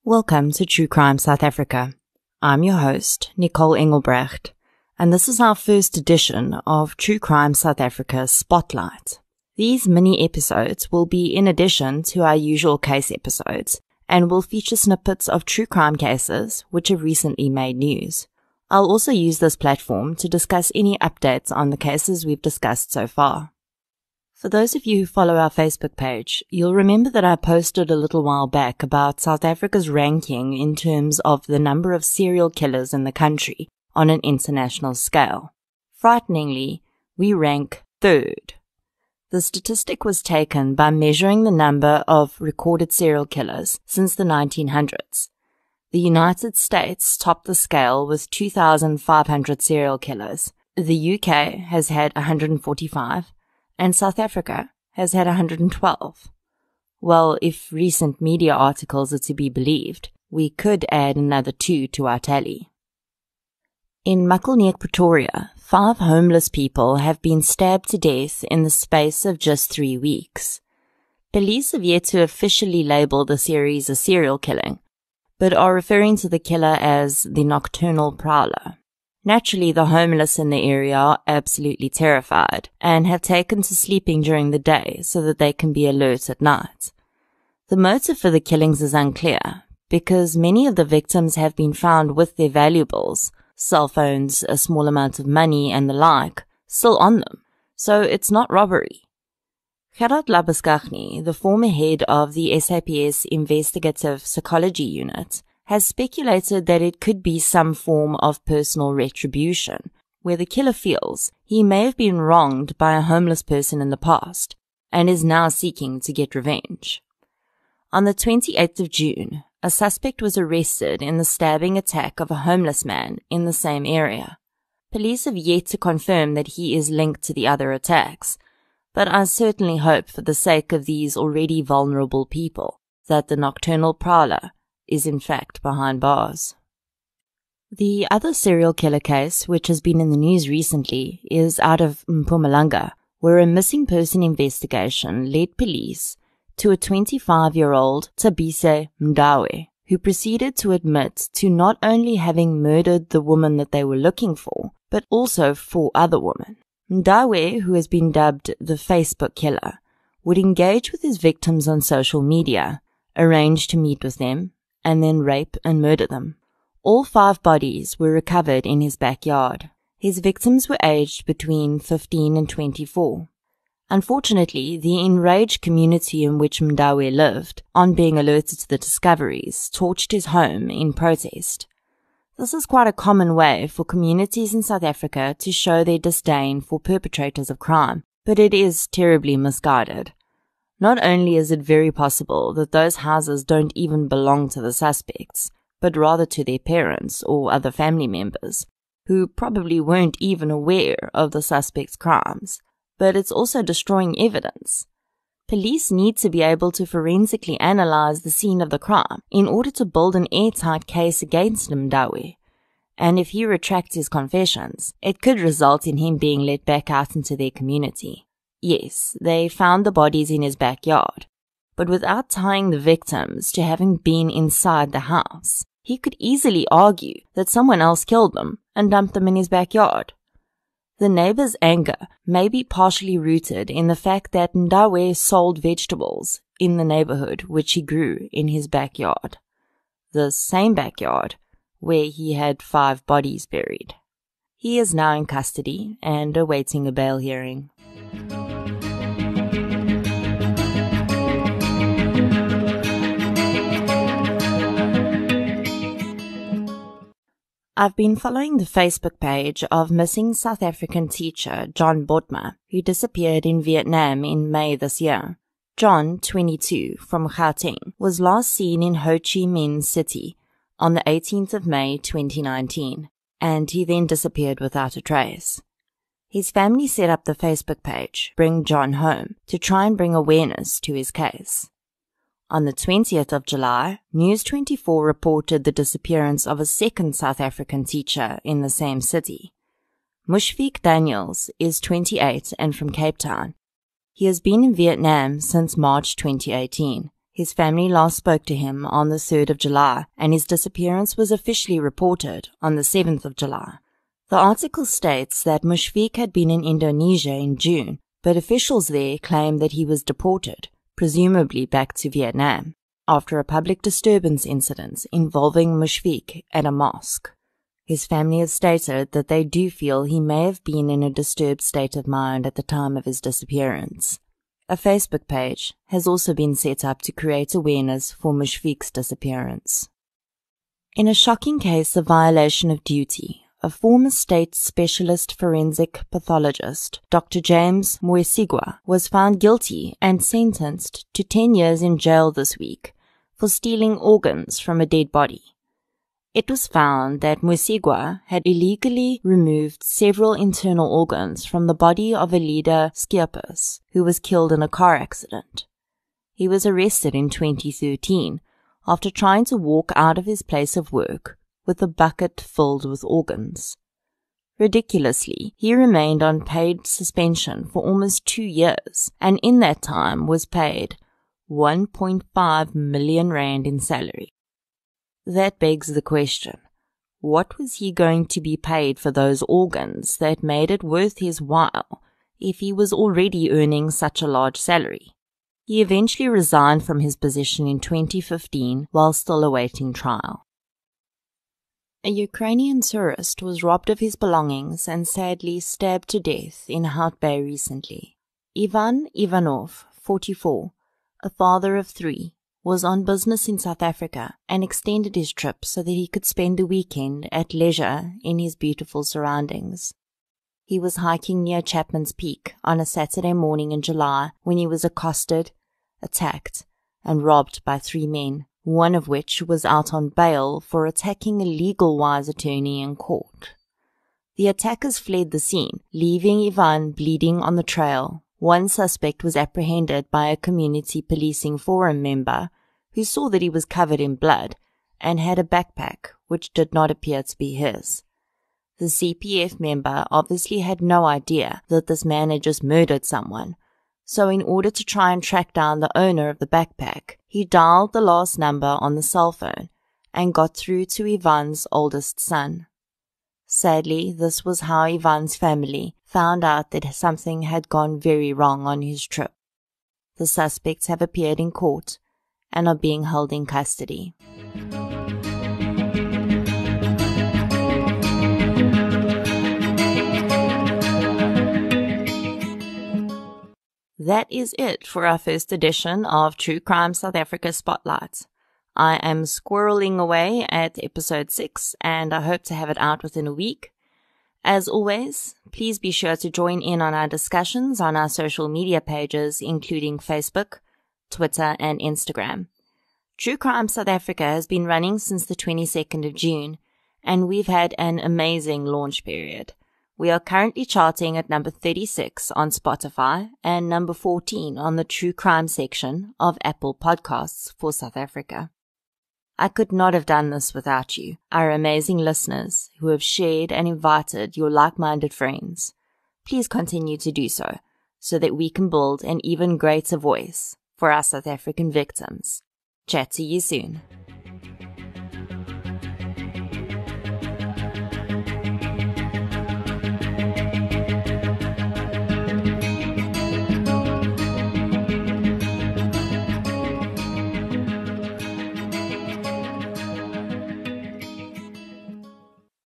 Welcome to True Crime South Africa. I'm your host, Nicole Engelbrecht, and this is our first edition of True Crime South Africa Spotlight. These mini episodes will be in addition to our usual case episodes and will feature snippets of true crime cases which have recently made news. I'll also use this platform to discuss any updates on the cases we've discussed so far. For those of you who follow our Facebook page, you'll remember that I posted a little while back about South Africa's ranking in terms of the number of serial killers in the country on an international scale. Frighteningly, we rank third. The statistic was taken by measuring the number of recorded serial killers since the 1900s. The United States topped the scale with 2,500 serial killers. The UK has had 145. And South Africa has had 112. Well, if recent media articles are to be believed, we could add another 2 to our tally. In Makkelneek, Pretoria, 5 homeless people have been stabbed to death in the space of just 3 weeks. Police have yet to officially label the series a serial killing, but are referring to the killer as the nocturnal prowler. Naturally, the homeless in the area are absolutely terrified and have taken to sleeping during the day so that they can be alert at night. The motive for the killings is unclear because many of the victims have been found with their valuables, cell phones, a small amount of money and the like, still on them, so it's not robbery. Gerard Labuschagne, the former head of the SAPS Investigative Psychology Unit, has speculated that it could be some form of personal retribution, where the killer feels he may have been wronged by a homeless person in the past and is now seeking to get revenge. On the 28th of June, a suspect was arrested in the stabbing attack of a homeless man in the same area. Police have yet to confirm that he is linked to the other attacks, but I certainly hope for the sake of these already vulnerable people that the nocturnal prowler is in fact behind bars. The other serial killer case, which has been in the news recently, is out of Mpumalanga, where a missing person investigation led police to a 25-year-old Tabise Mdawe, who proceeded to admit to not only having murdered the woman that they were looking for, but also 4 other women. Mdawe, who has been dubbed the Facebook killer, would engage with his victims on social media, arrange to meet with them, and then rape and murder them. All 5 bodies were recovered in his backyard. His victims were aged between 15 and 24. Unfortunately, the enraged community in which Mdawe lived, on being alerted to the discoveries, torched his home in protest. This is quite a common way for communities in South Africa to show their disdain for perpetrators of crime, but it is terribly misguided. Not only is it very possible that those houses don't even belong to the suspects, but rather to their parents or other family members, who probably weren't even aware of the suspect's crimes, but it's also destroying evidence. Police need to be able to forensically analyze the scene of the crime in order to build an airtight case against Mdawe. And if he retracts his confessions, it could result in him being let back out into their community. Yes, they found the bodies in his backyard, but without tying the victims to having been inside the house, he could easily argue that someone else killed them and dumped them in his backyard. The neighbors' anger may be partially rooted in the fact that Mdawe sold vegetables in the neighborhood which he grew in his backyard, the same backyard where he had 5 bodies buried. He is now in custody and awaiting a bail hearing. I've been following the Facebook page of missing South African teacher John Botma, who disappeared in Vietnam in May this year. John, 22, from Gauteng, was last seen in Ho Chi Minh City on the 18th of May 2019, and he then disappeared without a trace. His family set up the Facebook page, Bring John Home, to try and bring awareness to his case. On the 20th of July, News24 reported the disappearance of a second South African teacher in the same city. Mushfiq Daniels is 28 and from Cape Town. He has been in Vietnam since March 2018. His family last spoke to him on the 3rd of July, and his disappearance was officially reported on the 7th of July. The article states that Mushfiq had been in Indonesia in June, but officials there claim that he was deported, presumably back to Vietnam, after a public disturbance incident involving Mushfiq at a mosque. His family has stated that they do feel he may have been in a disturbed state of mind at the time of his disappearance. A Facebook page has also been set up to create awareness for Mushfiq's disappearance. In a shocking case of violation of duty, a former state specialist forensic pathologist, Dr. James Mwesigwa, was found guilty and sentenced to 10 years in jail this week for stealing organs from a dead body. It was found that Mwesigwa had illegally removed several internal organs from the body of a leader Skeepers, who was killed in a car accident. He was arrested in 2013 after trying to walk out of his place of work with a bucket filled with organs. Ridiculously, he remained on paid suspension for almost 2 years, and in that time was paid 1.5 million rand in salary. That begs the question, what was he going to be paid for those organs that made it worth his while if he was already earning such a large salary? He eventually resigned from his position in 2015 while still awaiting trial. A Ukrainian tourist was robbed of his belongings and sadly stabbed to death in Hout Bay recently. Ivan Ivanov, 44, a father of 3, was on business in South Africa and extended his trip so that he could spend the weekend at leisure in his beautiful surroundings. He was hiking near Chapman's Peak on a Saturday morning in July when he was accosted, attacked, and robbed by 3 men, one of which was out on bail for attacking a legal-wise attorney in court. The attackers fled the scene, leaving Ivan bleeding on the trail. One suspect was apprehended by a community policing forum member who saw that he was covered in blood and had a backpack which did not appear to be his. The CPF member obviously had no idea that this man had just murdered someone, so in order to try and track down the owner of the backpack, he dialed the last number on the cell phone and got through to Ivan's oldest son. Sadly, this was how Ivan's family found out that something had gone very wrong on his trip. The suspects have appeared in court and are being held in custody. That is it for our first edition of True Crime South Africa Spotlight. I am squirreling away at episode 6 and I hope to have it out within a week. As always, please be sure to join in on our discussions on our social media pages, including Facebook, Twitter, and Instagram. True Crime South Africa has been running since the 22nd of June, and we've had an amazing launch period. We are currently charting at number 36 on Spotify and number 14 on the True Crime section of Apple Podcasts for South Africa. I could not have done this without you, our amazing listeners who have shared and invited your like-minded friends. Please continue to do so that we can build an even greater voice for our South African victims. Chat to you soon.